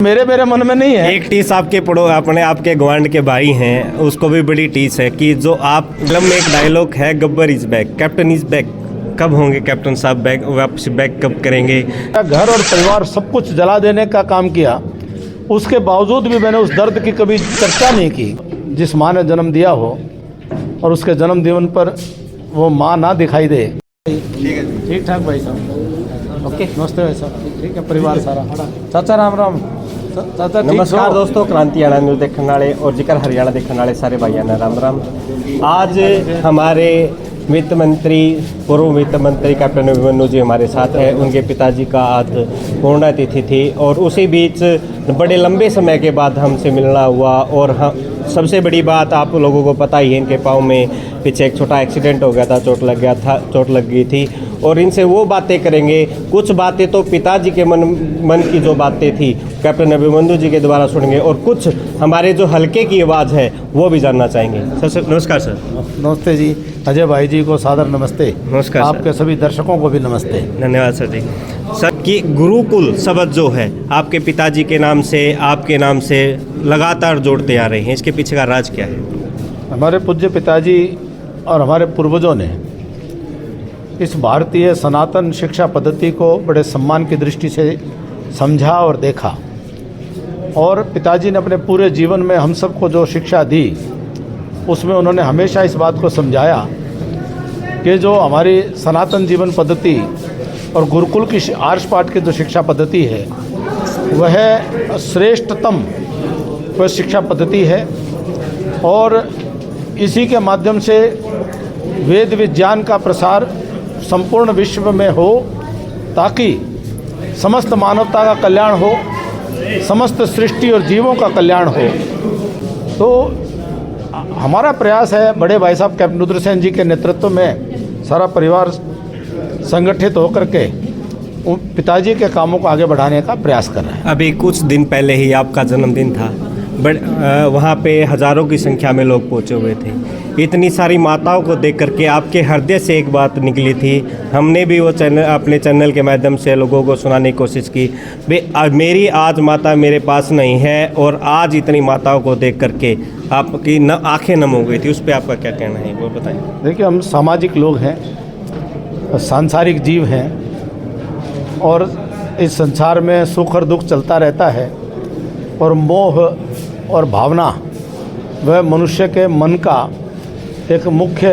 मेरे मन में नहीं है। एक टीस आपके पड़ो अपने आपके गवांड के भाई हैं, उसको भी बड़ी टीस है कि जो आप फिल्म में एक डायलॉग है, Gabbar is back, captain is back. कब होंगे कैप्टन साहब बैक, वापस बैक कब करेंगे? घर और परिवार सब कुछ जला देने का काम किया, उसके बावजूद भी मैंने उस दर्द की कभी चर्चा नहीं की। जिस माँ ने जन्म दिया हो और उसके जन्मदिन पर वो माँ ना दिखाई दे। ठीक ठाक भाई साहब, ओके, नमस्ते भाई साहब। ठीक है परिवार सारा। चाचा राम राम। चाचा नमस्कार दोस्तों, क्रांति हरियाणा न्यूज़ देखने वाले और जिक्र हरियाणा देखने वाले सारे भाइयों ने राम राम। आज हमारे वित्त मंत्री, पूर्व वित्त मंत्री कैप्टन अभिमन्यु जी हमारे साथ हैं। उनके पिताजी का आज पुण्यतिथि थी और उसी बीच बड़े लंबे समय के बाद हमसे मिलना हुआ। और हम सबसे बड़ी बात आप लोगों को पता ही है, इनके पाँव में पीछे एक छोटा एक्सीडेंट हो गया था, चोट लग गई थी। और इनसे वो बातें करेंगे, कुछ बातें तो पिताजी के मन की जो बातें थी कैप्टन अभिमन्यु जी के द्वारा सुनेंगे, और कुछ हमारे जो हल्के की आवाज़ है वो भी जानना चाहेंगे। सर नमस्कार। सर नमस्ते जी। अजय भाई जी को सादर नमस्ते। नमस्कार। आपके सभी दर्शकों को भी नमस्ते। धन्यवाद सर जी। सर कि गुरुकुल शब्द जो है आपके पिताजी के नाम से, आपके नाम से लगातार जोड़ते आ रहे हैं, इसके पीछे का राज क्या है? हमारे पूज्य पिताजी और हमारे पूर्वजों ने इस भारतीय सनातन शिक्षा पद्धति को बड़े सम्मान की दृष्टि से समझा और देखा। और पिताजी ने अपने पूरे जीवन में हम सबको जो शिक्षा दी, उसमें उन्होंने हमेशा इस बात को समझाया कि जो हमारी सनातन जीवन पद्धति और गुरुकुल की आर्ष पाठ की जो शिक्षा पद्धति है, वह श्रेष्ठतम वह शिक्षा पद्धति है। और इसी के माध्यम से वेद विज्ञान का प्रसार संपूर्ण विश्व में हो, ताकि समस्त मानवता का कल्याण हो, समस्त सृष्टि और जीवों का कल्याण हो। तो हमारा प्रयास है, बड़े भाई साहब कैप्टन रुद्रसेन जी के नेतृत्व में सारा परिवार संगठित होकर के पिताजी के कामों को आगे बढ़ाने का प्रयास कर रहे हैं। अभी कुछ दिन पहले ही आपका जन्मदिन था, बट वहाँ पे हज़ारों की संख्या में लोग पहुँचे हुए थे। इतनी सारी माताओं को देख करके आपके हृदय से एक बात निकली थी, हमने भी वो चैनल अपने चैनल के माध्यम से लोगों को सुनाने की कोशिश की। मेरी आज माता मेरे पास नहीं है, और आज इतनी माताओं को देख करके आपकी आंखें नम हो गई थी। उस पर आपका क्या कहना है, वो बताएं। देखिए, हम सामाजिक लोग हैं, सांसारिक जीव हैं, और इस संसार में सुख और दुख चलता रहता है। और मोह और भावना वह मनुष्य के मन का एक मुख्य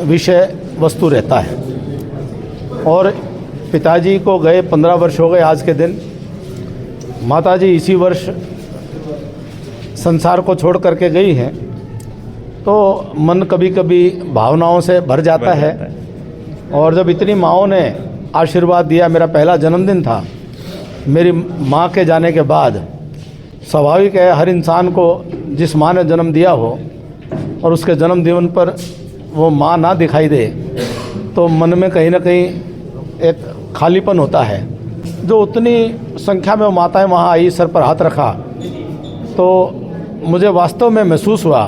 विषय वस्तु रहता है। और पिताजी को गए 15 वर्ष हो गए आज के दिन। माताजी इसी वर्ष संसार को छोड़ करके गई हैं, तो मन कभी कभी भावनाओं से भर जाता है। और जब इतनी माँओं ने आशीर्वाद दिया, मेरा पहला जन्मदिन था, मेरी माँ के जाने के बाद स्वाभाविक है हर इंसान को जिस माँ ने जन्म दिया हो और उसके जन्मदिन पर वो माँ ना दिखाई दे, तो मन में कहीं ना कहीं एक खालीपन होता है। जो उतनी संख्या में माताएं वहाँ आई, सर पर हाथ रखा, तो मुझे वास्तव में महसूस हुआ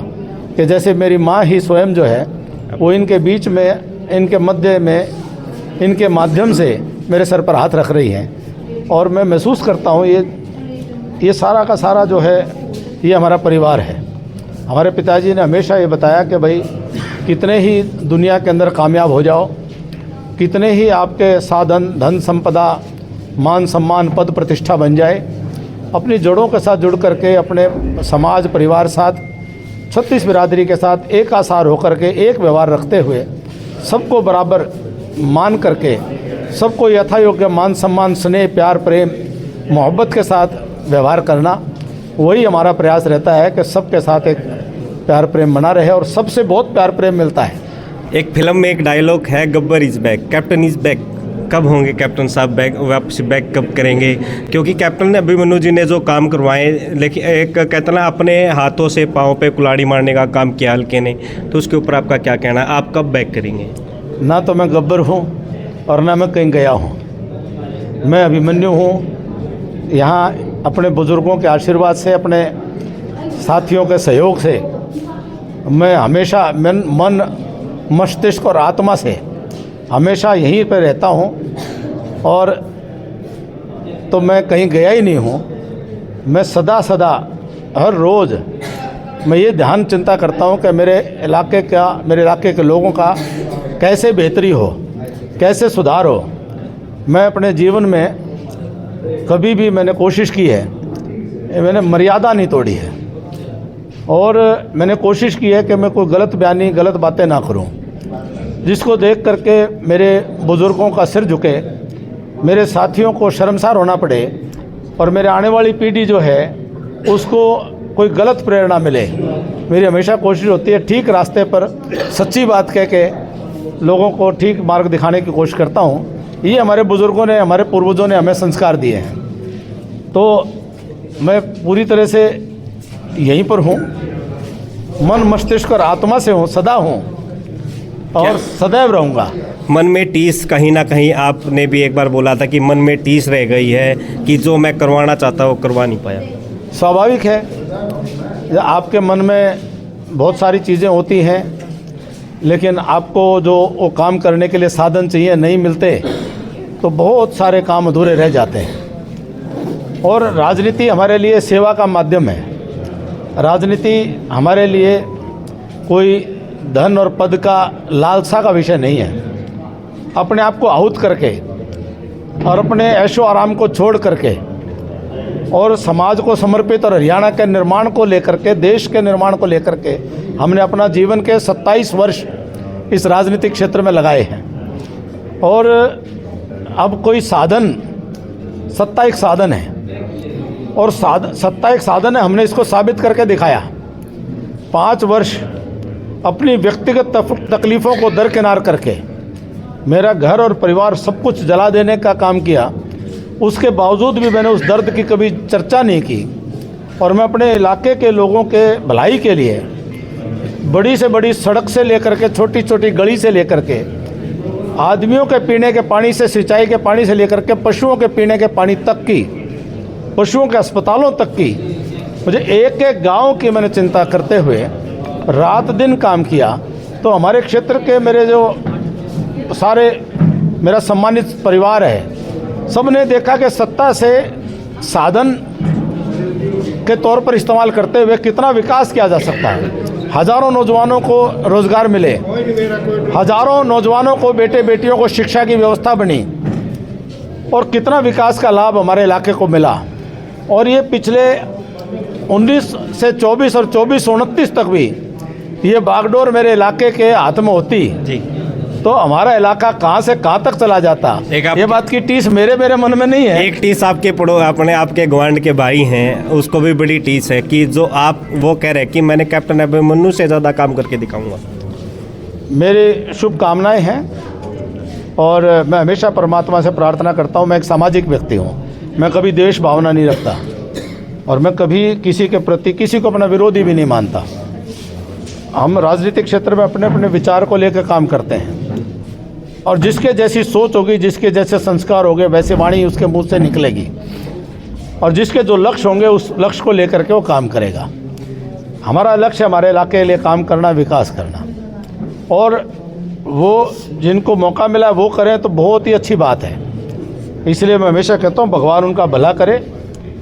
कि जैसे मेरी माँ ही स्वयं जो है वो इनके बीच में, इनके मध्य में, इनके माध्यम से मेरे सर पर हाथ रख रही हैं। और मैं महसूस करता हूँ ये सारा का सारा जो है ये हमारा परिवार है। हमारे पिताजी ने हमेशा ये बताया कि भाई कितने ही दुनिया के अंदर कामयाब हो जाओ, कितने ही आपके साधन, धन, संपदा, मान सम्मान, पद प्रतिष्ठा बन जाए, अपनी जड़ों के साथ जुड़ करके अपने समाज परिवार साथ 36 बिरादरी के साथ एक आसार होकर के एक व्यवहार रखते हुए सबको बराबर मान करके, सबको यथायोग्य मान सम्मान, स्नेह, प्यार, प्रेम, मोहब्बत के साथ व्यवहार करना, वही हमारा प्रयास रहता है कि सबके साथ एक प्यार प्रेम बना रहे। और सबसे बहुत प्यार प्रेम मिलता है। एक फिल्म में एक डायलॉग है, Gabbar is back, captain is back. कब होंगे कैप्टन साहब बैक, वापस बैक कब करेंगे? क्योंकि कैप्टन अभिमन्यु जी ने जो काम करवाए, लेकिन एक कहते ना अपने हाथों से पाँव पे कुल्हाड़ी मारने का काम किया हल्के ने, तो उसके ऊपर आपका क्या कहना है? आप कब बैक करेंगे? ना तो मैं गब्बर हूँ और ना मैं कहीं गया हूँ, मैं अभिमन्यु हूँ। यहाँ अपने बुज़ुर्गों के आशीर्वाद से, अपने साथियों के सहयोग से मैं हमेशा मन, मस्तिष्क और आत्मा से हमेशा यहीं पर रहता हूँ। और तो मैं कहीं गया ही नहीं हूँ। मैं सदा हर रोज़ मैं ये ध्यान चिंता करता हूँ कि मेरे इलाके के लोगों का कैसे बेहतरी हो, कैसे सुधार हो। मैं अपने जीवन में कभी भी मैंने कोशिश की है, मैंने मर्यादा नहीं तोड़ी है और मैंने कोशिश की है कि मैं कोई गलत बयानी, गलत बातें ना करूं, जिसको देख करके मेरे बुज़ुर्गों का सिर झुके, मेरे साथियों को शर्मसार होना पड़े और मेरे आने वाली पीढ़ी जो है उसको कोई गलत प्रेरणा मिले। मेरी हमेशा कोशिश होती है ठीक रास्ते पर सच्ची बात कह के लोगों को ठीक मार्ग दिखाने की कोशिश करता हूँ। ये हमारे बुज़ुर्गों ने, हमारे पूर्वजों ने हमें संस्कार दिए हैं। तो मैं पूरी तरह से यहीं पर हूँ, मन मस्तिष्क और आत्मा से हूँ, सदा हूँ और सदैव रहूँगा। मन में टीस कहीं ना कहीं आपने भी एक बार बोला था कि मन में टीस रह गई है कि जो मैं करवाना चाहता वो करवा नहीं पाया। स्वाभाविक है, आपके मन में बहुत सारी चीज़ें होती हैं, लेकिन आपको जो वो काम करने के लिए साधन चाहिए नहीं मिलते तो बहुत सारे काम अधूरे रह जाते हैं। और राजनीति हमारे लिए सेवा का माध्यम है। राजनीति हमारे लिए कोई धन और पद का लालसा का विषय नहीं है। अपने आप को आहूत करके और अपने ऐशो आराम को छोड़ करके और समाज को समर्पित और हरियाणा के निर्माण को लेकर के, देश के निर्माण को लेकर के हमने अपना जीवन के 27 वर्ष इस राजनीतिक क्षेत्र में लगाए हैं। और अब कोई साधन, सत्ता एक साधन है और सत्ता एक साधन है, हमने इसको साबित करके दिखाया। 5 वर्ष अपनी व्यक्तिगत तकलीफ़ों को दरकिनार करके मेरा घर और परिवार सब कुछ जला देने का काम किया, उसके बावजूद भी मैंने उस दर्द की कभी चर्चा नहीं की। और मैं अपने इलाके के लोगों के भलाई के लिए बड़ी से बड़ी सड़क से लेकर के छोटी छोटी गली से लेकर के आदमियों के पीने के पानी से, सिंचाई के पानी से लेकर के पशुओं के पीने के पानी तक की, पशुओं के अस्पतालों तक की, मुझे एक एक गांव की मैंने चिंता करते हुए रात दिन काम किया। तो हमारे क्षेत्र के मेरे जो सारे मेरा सम्मानित परिवार है, सब ने देखा कि सत्ता से साधन के तौर पर इस्तेमाल करते हुए कितना विकास किया जा सकता है। हज़ारों नौजवानों को रोज़गार मिले, हज़ारों नौजवानों को, बेटे बेटियों को शिक्षा की व्यवस्था बनी और कितना विकास का लाभ हमारे इलाके को मिला। और ये पिछले 19 से 24 और 24 से 29 तक भी ये बागडोर मेरे इलाके के हाथ में होती जी, तो हमारा इलाका कहाँ से कहाँ तक चला जाता। ये बात की टीस मेरे मन में नहीं है। एक टीस आपके अपने आपके गवांड के भाई हैं, उसको भी बड़ी टीस है कि जो आप वो कह रहे हैं कि मैंने कैप्टन अभिमन्यु से ज़्यादा काम करके दिखाऊंगा। मेरी शुभकामनाएं हैं और मैं हमेशा परमात्मा से प्रार्थना करता हूँ। मैं एक सामाजिक व्यक्ति हूँ, मैं कभी द्वेष भावना नहीं रखता और मैं कभी किसी के प्रति किसी को अपना विरोधी भी नहीं मानता। हम राजनीतिक क्षेत्र में अपने अपने विचार को लेकर काम करते हैं और जिसके जैसी सोच होगी, जिसके जैसे संस्कार होंगे, वैसे वाणी उसके मुंह से निकलेगी और जिसके जो लक्ष्य होंगे उस लक्ष्य को लेकर के वो काम करेगा। हमारा लक्ष्य हमारे इलाके के लिए काम करना, विकास करना, और वो जिनको मौका मिला वो करें तो बहुत ही अच्छी बात है। इसलिए मैं हमेशा कहता हूँ भगवान उनका भला करे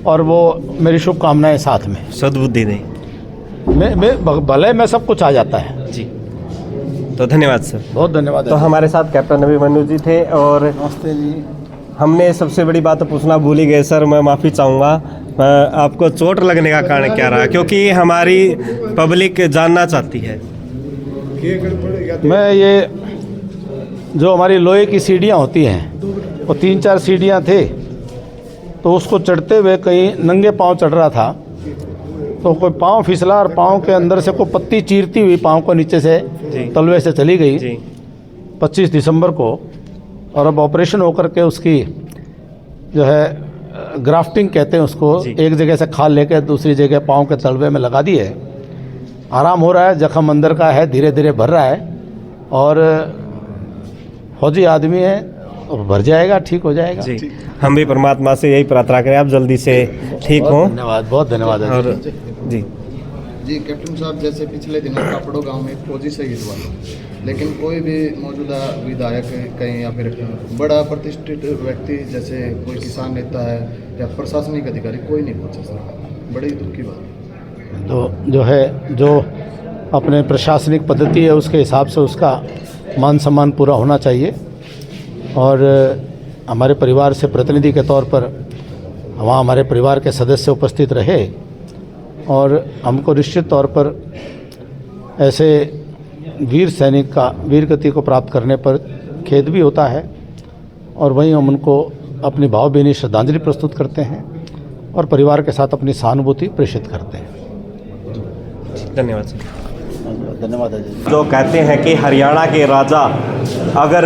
और वो मेरी शुभकामनाएं साथ में। सद्बुद्धि दें। भले में सब कुछ आ जाता है जी। तो धन्यवाद सर, बहुत धन्यवाद। तो हमारे साथ कैप्टन अभिमन्यु जी थे और नमस्ते जी। हमने सबसे बड़ी बात तो पूछना भूल ही गए सर, मैं माफ़ी चाहूँगा। आपको चोट लगने का कारण क्या रहा, क्योंकि हमारी पब्लिक जानना चाहती है। मैं ये जो हमारी लोहे की सीढ़ियाँ होती हैं, वो 3-4 सीढ़ियाँ थे, तो उसको चढ़ते हुए कहीं नंगे पाँव चढ़ रहा था तो कोई पाँव फिसला और पाँव के अंदर से कोई पत्ती चीरती हुई पाँव को नीचे से तलवे से चली गई 25 दिसंबर को। और अब ऑपरेशन होकर के उसकी जो है ग्राफ्टिंग कहते हैं उसको, एक जगह से खाल लेकर दूसरी जगह पाँव के तलवे में लगा दी है। आराम हो रहा है, जख्म अंदर का है, धीरे धीरे भर रहा है और फौजी आदमी है, भर जाएगा, ठीक हो जाएगा जी। हम भी परमात्मा से यही प्रार्थना करें आप जल्दी से ठीक हों। धन्यवाद, बहुत धन्यवाद और जी। जी कैप्टन साहब, जैसे पिछले दिनों कापड़ो गांव में एक फौजी शहीद हुआ था, लेकिन कोई भी मौजूदा विधायक कहीं या फिर बड़ा प्रतिष्ठित व्यक्ति जैसे कोई किसान नेता है या प्रशासनिक अधिकारी कोई नहीं पहुंचा सर। बड़ी दुख की बात है। तो जो है जो अपने प्रशासनिक पद्धति है उसके हिसाब से उसका मान सम्मान पूरा होना चाहिए। और हमारे परिवार से प्रतिनिधि के तौर पर वहाँ हमारे परिवार के सदस्य उपस्थित रहे और हमको निश्चित तौर पर ऐसे वीर सैनिक का वीर गति को प्राप्त करने पर खेद भी होता है और वहीं हम उनको अपनी भावभीनी श्रद्धांजलि प्रस्तुत करते हैं और परिवार के साथ अपनी सहानुभूति प्रेषित करते हैं। धन्यवाद सर। धन्यवाद अजय। जो कहते हैं कि हरियाणा के राजा अगर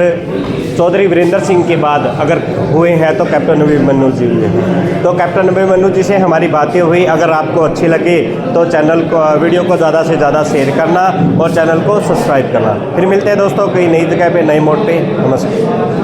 चौधरी वीरेंद्र सिंह के बाद अगर हुए हैं तो कैप्टन अभिमन्यु जी हुए हैं। तो कैप्टन अभिमन्यु जी से हमारी बातें हुई। अगर आपको अच्छी लगे तो चैनल को वीडियो को ज़्यादा से ज़्यादा शेयर करना और चैनल को सब्सक्राइब करना। फिर मिलते हैं दोस्तों कई नई जगह पे नए मोड पे। नमस्कार।